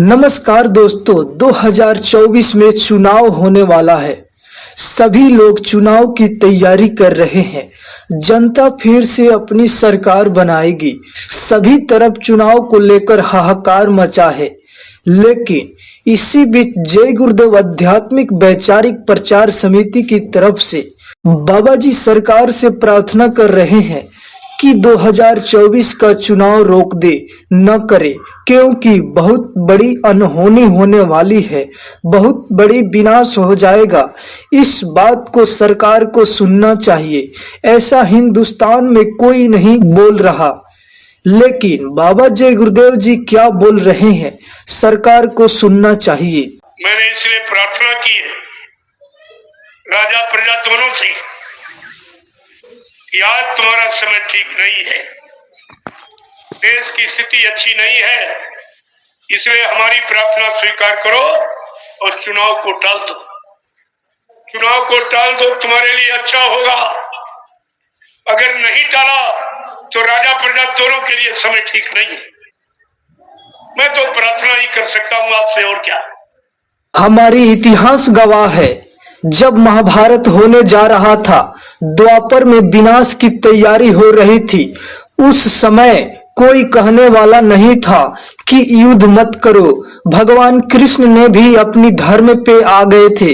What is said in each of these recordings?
नमस्कार दोस्तों, 2024 में चुनाव होने वाला है। सभी लोग चुनाव की तैयारी कर रहे हैं। जनता फिर से अपनी सरकार बनाएगी। सभी तरफ चुनाव को लेकर हाहाकार मचा है। लेकिन इसी बीच जय गुरुदेव आध्यात्मिक वैचारिक प्रचार समिति की तरफ से बाबा जी सरकार से प्रार्थना कर रहे हैं कि 2024 का चुनाव रोक दे, न करे, क्योंकि बहुत बड़ी अनहोनी होने वाली है, बहुत बड़ी विनाश हो जाएगा। इस बात को सरकार को सुनना चाहिए। ऐसा हिंदुस्तान में कोई नहीं बोल रहा, लेकिन बाबा जय गुरुदेव जी क्या बोल रहे हैं, सरकार को सुनना चाहिए। मैंने इसलिए प्रार्थना की है राजा प्रजा दोनों से कि आज तुम्हारा समय ठीक नहीं है, देश की स्थिति अच्छी नहीं है, इसलिए हमारी प्रार्थना स्वीकार करो और चुनाव को टाल दो। चुनाव को टाल दो, तुम्हारे लिए अच्छा होगा। अगर नहीं टाला तो राजा प्रजा दोनों के लिए समय ठीक नहीं है। मैं तो प्रार्थना ही कर सकता हूँ आपसे, और क्या। हमारी इतिहास गवाह है, जब महाभारत होने जा रहा था, द्वापर में विनाश की तैयारी हो रही थी, उस समय कोई कहने वाला नहीं था कि युद्ध मत करो। भगवान कृष्ण ने भी अपनी धर्म पे आ गए थे,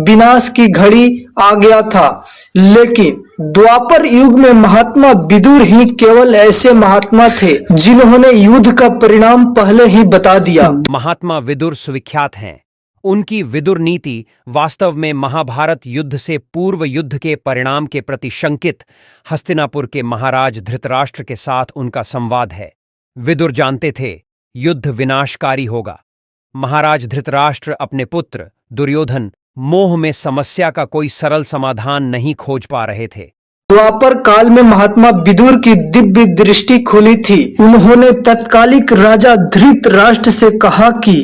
विनाश की घड़ी आ गया था। लेकिन द्वापर युग में महात्मा विदुर ही केवल ऐसे महात्मा थे जिन्होंने युद्ध का परिणाम पहले ही बता दिया। महात्मा विदुर सुविख्यात हैं। उनकी विदुर नीति वास्तव में महाभारत युद्ध से पूर्व युद्ध के परिणाम के प्रति शंकित हस्तिनापुर के महाराज धृतराष्ट्र के साथ उनका संवाद है। विदुर जानते थे युद्ध विनाशकारी होगा। महाराज धृतराष्ट्र अपने पुत्र दुर्योधन मोह में समस्या का कोई सरल समाधान नहीं खोज पा रहे थे। द्वापर काल में महात्मा विदुर की दिव्य दृष्टि खुली थी। उन्होंने तत्कालिक राजा धृतराष्ट्र से कहा कि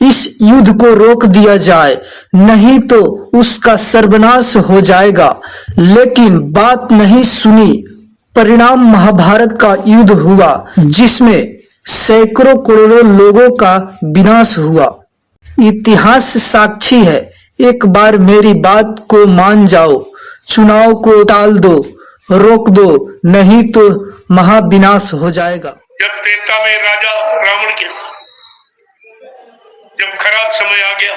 इस युद्ध को रोक दिया जाए, नहीं तो उसका सर्वनाश हो जाएगा। लेकिन बात नहीं सुनी। परिणाम महाभारत का युद्ध हुआ, जिसमें सैकड़ों करोड़ों लोगों का विनाश हुआ। इतिहास साक्षी है। एक बार मेरी बात को मान जाओ, चुनाव को टाल दो, रोक दो, नहीं तो महाविनाश हो जाएगा। जब त्रेता में राजा रावण के था, जब खराब समय आ गया,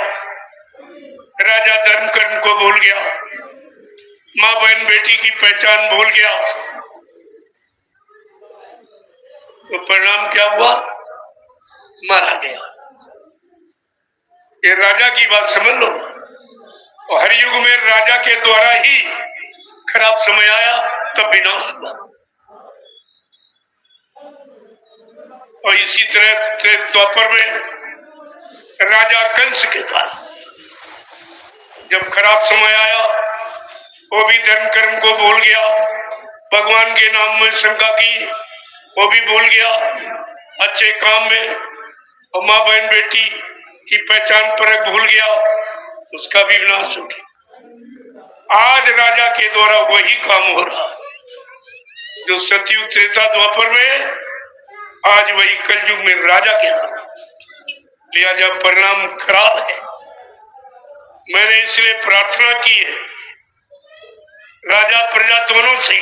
राजा धर्म कर्म को भूल गया, माँ बहन बेटी की पहचान भूल गया, तो परिणाम क्या हुआ? मारा गया। ये राजा की बात समझ लो। और हर युग में राजा के द्वारा ही खराब समय आया, तब विनाश हुआ। और इसी तरह द्वापर में राजा कंस के पास जब खराब समय आया, वो भी धर्म कर्म को भूल गया, भगवान के नाम में शंका की, वो भी भूल गया, अच्छे काम में, और माँ बहन बेटी की पहचान परख भूल गया, उसका भी विनाश हो गया। आज राजा के द्वारा वही काम हो रहा जो सतयुग त्रेता द्वापर में, आज वही कलयुग में राजा के द्वारा। लिहाजा परिणाम खराब है। मैंने इसलिए प्रार्थना की है राजा प्रजा दोनों से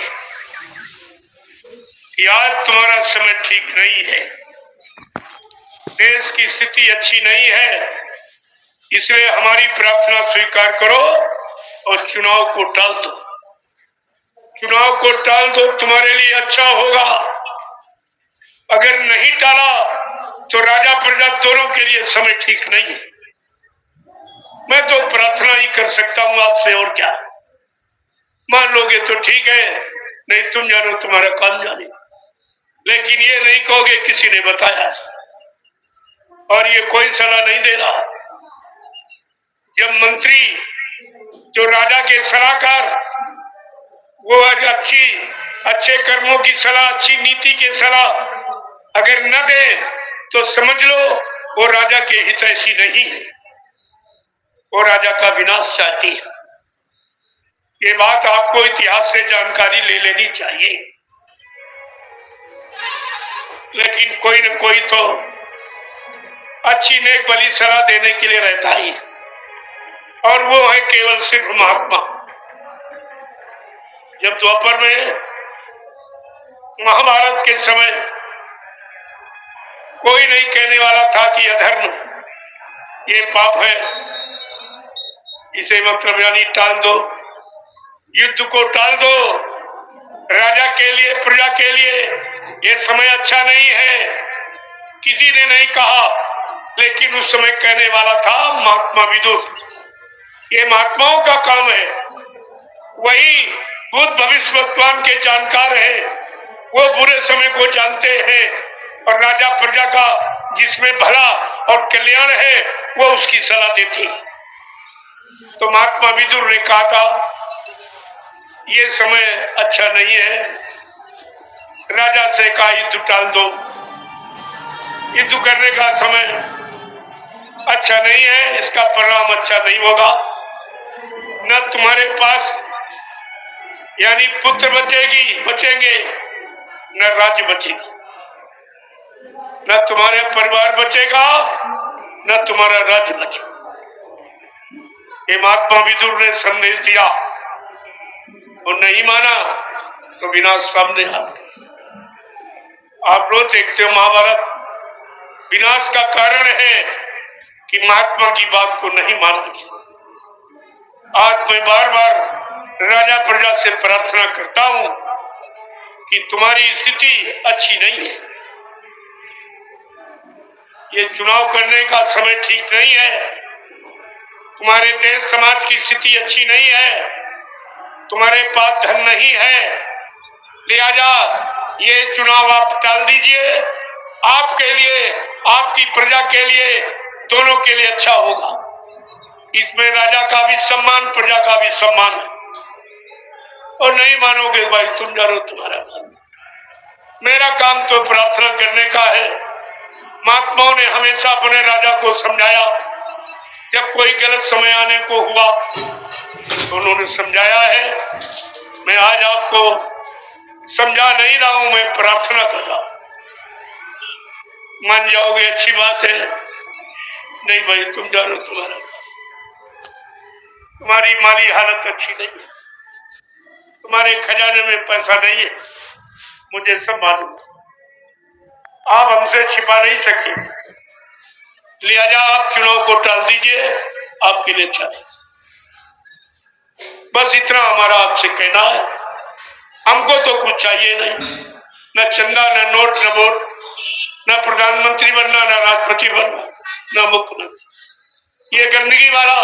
कि आज तुम्हारा समय ठीक नहीं है, देश की स्थिति अच्छी नहीं है, इसलिए हमारी प्रार्थना स्वीकार करो और चुनाव को टाल दो। चुनाव को टाल दो, तुम्हारे लिए अच्छा होगा। अगर नहीं टाला तो राजा प्रजा दोनों के लिए समय ठीक नहीं है। मैं तो प्रार्थना ही कर सकता हूं आपसे, और क्या। मान लोगे तो ठीक है, नहीं तुम जानो, तुम्हारा काम जाने। लेकिन ये नहीं कहोगे किसी ने बताया, और ये कोई सलाह नहीं दे रहा। जब मंत्री जो राजा के सलाहकार, वो आज अच्छे कर्मों की सलाह, अच्छी नीति की सलाह अगर न दे तो समझ लो वो राजा के हितैषी नहीं है, वो राजा का विनाश चाहती है। ये बात आपको इतिहास से जानकारी ले लेनी चाहिए। लेकिन कोई न कोई तो अच्छी नेक भली सलाह देने के लिए रहता ही है, और वो है केवल सिर्फ महात्मा। जब द्वापर में महाभारत के समय कोई नहीं कहने वाला था कि अधर्म ये पाप है, इसे मतलब यानी टाल दो, युद्ध को टाल दो, राजा के लिए प्रजा के लिए ये समय अच्छा नहीं है, किसी ने नहीं कहा, लेकिन उस समय कहने वाला था महात्मा विदुर। ये महात्माओं का काम है, वही भूत भविष्य वर्तमान के जानकार है, वो बुरे समय को जानते हैं, और राजा प्रजा का जिसमें भला और कल्याण है वो उसकी सलाह देती। तो महात्मा विदुर ने कहा था ये समय अच्छा नहीं है, राजा से कहा युद्ध टाल दो, युद्ध करने का समय अच्छा नहीं है, इसका परिणाम अच्छा नहीं होगा, न तुम्हारे पास यानी पुत्र बचेंगे, न राज्य बचेगा, न तुम्हारे परिवार बचेगा, न तुम्हारा राज्य बचेगा। ये महात्मा विदुर ने संदेश दिया और नहीं माना तो विनाश सामने आ गया। आप रोज देखते हो महाभारत विनाश का कारण है कि महात्मा की बात को नहीं माना गया। आज मैं बार बार राजा प्रजा से प्रार्थना करता हूं कि तुम्हारी स्थिति अच्छी नहीं है, ये चुनाव करने का समय ठीक नहीं है, तुम्हारे देश समाज की स्थिति अच्छी नहीं है, तुम्हारे पास धन नहीं है, लिहाजा ये चुनाव आप टाल दीजिए, आपके लिए, आपकी प्रजा के लिए, दोनों के लिए अच्छा होगा। इसमें राजा का भी सम्मान, प्रजा का भी सम्मान है। और नहीं मानोगे भाई, तुम जानो तुम्हारा काम, मेरा काम तो प्रार्थना करने का है। महात्माओं ने हमेशा अपने राजा को समझाया, जब कोई गलत समय आने को हुआ तो उन्होंने समझाया है। मैं आज आपको समझा नहीं रहा हूं, मैं प्रार्थना कर रहा हूं, मान जाओगे अच्छी बात है, नहीं भाई तुम जानो तुम्हारा काम, तुम्हारी माली हालत अच्छी नहीं है, तुम्हारे खजाने में पैसा नहीं है, मुझे सब मालूम है, आप हमसे छिपा नहीं सकते, लिहाजा आप चुनाव को टाल दीजिए, आपके लिए अच्छा नहीं। बस इतना हमारा आपसे कहना है। हमको तो कुछ चाहिए नहीं, न चंदा, न नोट, न वोट, न प्रधानमंत्री बनना, न राष्ट्रपति बनना, न मुख्यमंत्री। ये गंदगी वाला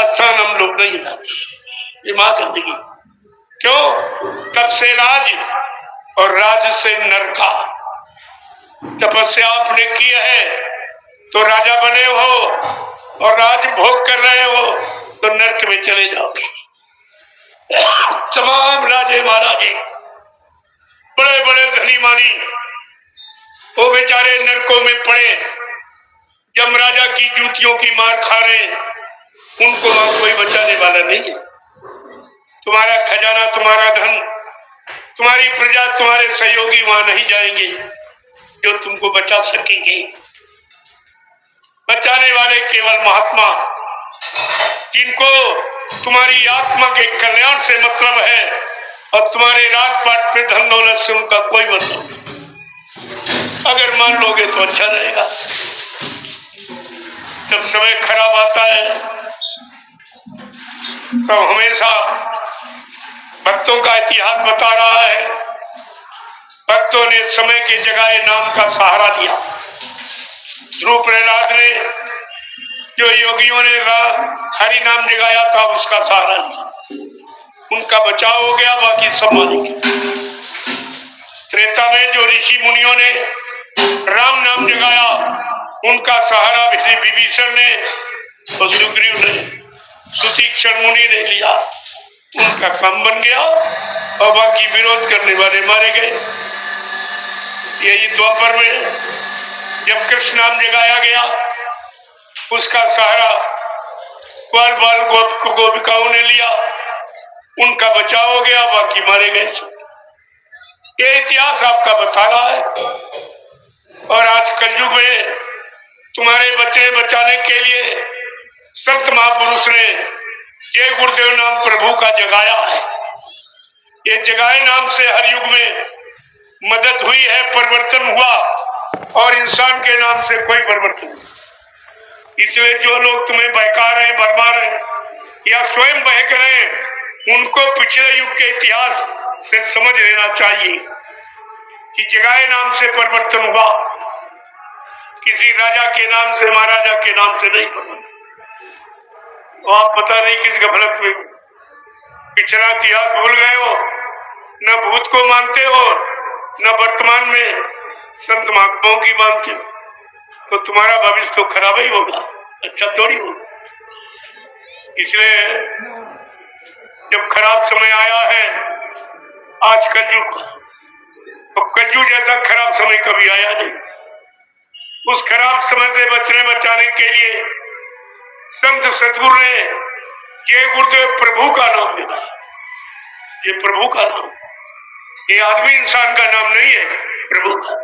स्थान हम लोग नहीं जाते, ये मां गंदगी। क्यों? तब से राज और राज से नरका। तपस्या आपने की है तो राजा बने हो, और राज भोग कर रहे हो तो नरक में चले जाओगे। तमाम राजे महाराजे, बड़े बड़े धनी मानी, वो बेचारे नरकों में पड़े, यमराजा की जूतियों की मार खा रहे, उनको वहां कोई बचाने वाला नहीं है। तुम्हारा खजाना, तुम्हारा धन, तुम्हारी प्रजा, तुम्हारे सहयोगी वहां नहीं जाएंगे जो तुमको बचा सकेंगे। बचाने वाले केवल महात्मा, जिनको तुम्हारी आत्मा के कल्याण से मतलब है, और तुम्हारे राजपाट पे धन दौलत से उनका कोई मतलब नहीं। अगर मान लोगे तो अच्छा रहेगा। जब समय खराब आता है तो हमेशा भक्तों का इतिहास बता रहा है, भक्तों ने समय की जगह नाम का सहारा लिया। ध्रुव प्रहलाद ने, जो योगियों ने हरि नाम जगाया था, उसका सहारा लिया, उनका बचाव हो गया, बाकी सब मानेंगे। त्रेता में जो ऋषि मुनियों ने राम नाम जगाया, उनका सहारा विभीषण ने और सुग्रीव ने, सुतीक्षण मुनि ने लिया, उनका काम बन गया, और बाकी विरोध करने वाले मारे गए। यही द्वापर में जब कृष्ण नाम जगाया गया, उसका सहारा बाल बाल गोपिकाओं ने लिया, उनका बचाव हो गया, बाकी मारे गए। ये इतिहास आपका बता रहा है। और आज कलयुग में तुम्हारे बचने बचाने के लिए संत महापुरुष ने जय गुरुदेव नाम प्रभु का जगाया है। ये जगाए नाम से हर युग में मदद हुई है, परिवर्तन हुआ, और इंसान के नाम से कोई परिवर्तन नहीं। इसलिए जो लोग तुम्हें बहका रहे हैं, भरमा रहे हैं या स्वयं बहक रहे हैं, उनको पिछले युग के इतिहास से समझ लेना चाहिए कि जगाए नाम से परिवर्तन हुआ, किसी राजा के नाम से, महाराजा के नाम से नहीं परिवर्तन। तो आप पता नहीं किस गफलत में पिछला इतिहास भूल गए हो, न भूत को मानते हो, न वर्तमान में संत महात्माओं की मानते हो, तो तुम्हारा भविष्य तो खराब ही होगा, अच्छा थोड़ी होगा। इसलिए जब खराब समय आया है आज कलयुग का, तो कलयुग जैसा खराब समय कभी आया नहीं। उस खराब समय से बचने बचाने के लिए संत सदगुरु ने ये गुरुदेव प्रभु का नाम लिखा। ये प्रभु का नाम, ये आदमी इंसान का नाम नहीं है, प्रभु का।